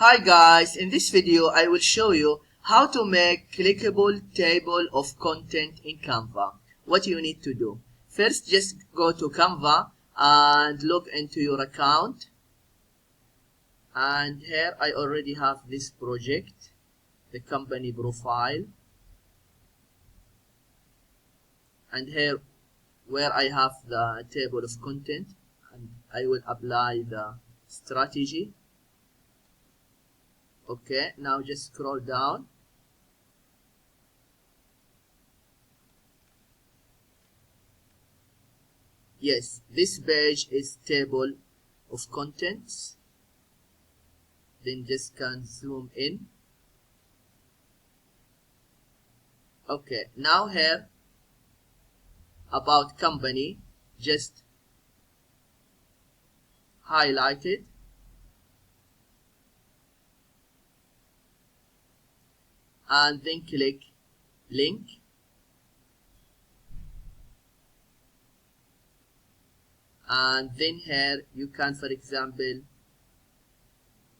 Hi guys, in this video I will show you how to make clickable table of content in Canva. What you need to do. First, just go to Canva and log into your account. And here I already have this project, the company profile. And here where I have the table of content, and I will apply the strategy. Okay, now just scroll down. Yes, this page is table of contents. Then just can zoom in. Okay, now here about company, just highlight it. And then click link. And then here you can, for example,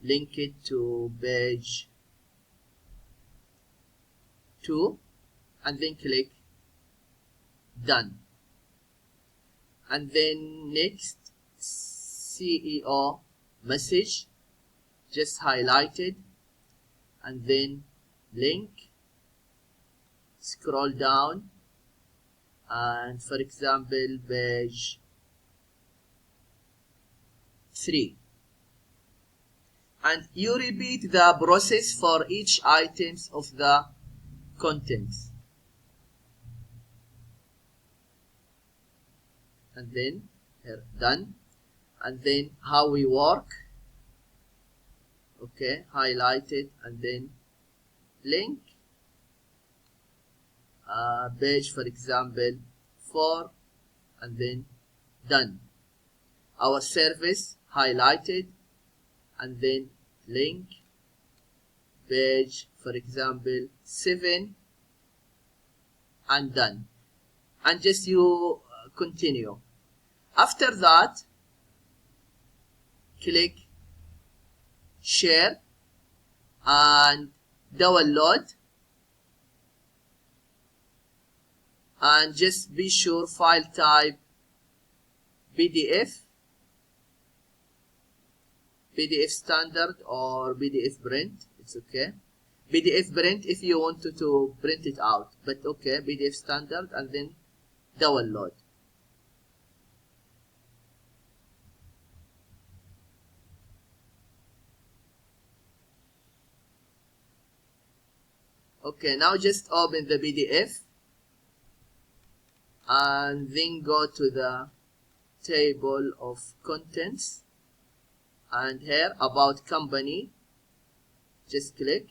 link it to page 2 and then click done. And then next, CEO message, just highlight it and then link, scroll down, and for example page 3, and you repeat the process for each items of the contents. And then here done. And then how we work, okay, highlight it and then link, page for example 4 and then done. Our service, highlighted and then link, page for example 7 and done. And just you continue. After that, click share and download, and just be sure file type PDF standard or PDF print. It's okay. PDF print if you want to print it out, but okay, PDF standard, and then download. Okay, now just open the PDF and then go to the table of contents, and here about company, just click,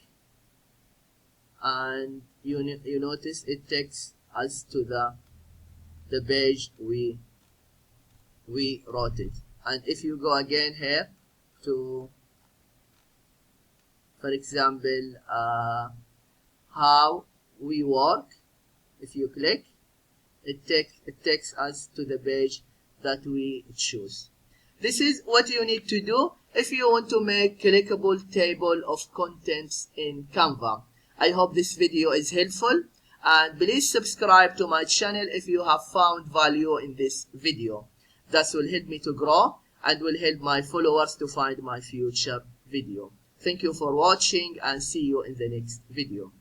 and you notice it takes us to the page we wrote it. And if you go again here to, for example, how we work, if you click, it takes us to the page that we choose. This is what you need to do if you want to make clickable table of contents in Canva. I hope this video is helpful, and please subscribe to my channel if you have found value in this video. That will help me to grow and will help my followers to find my future video. Thank you for watching and see you in the next video.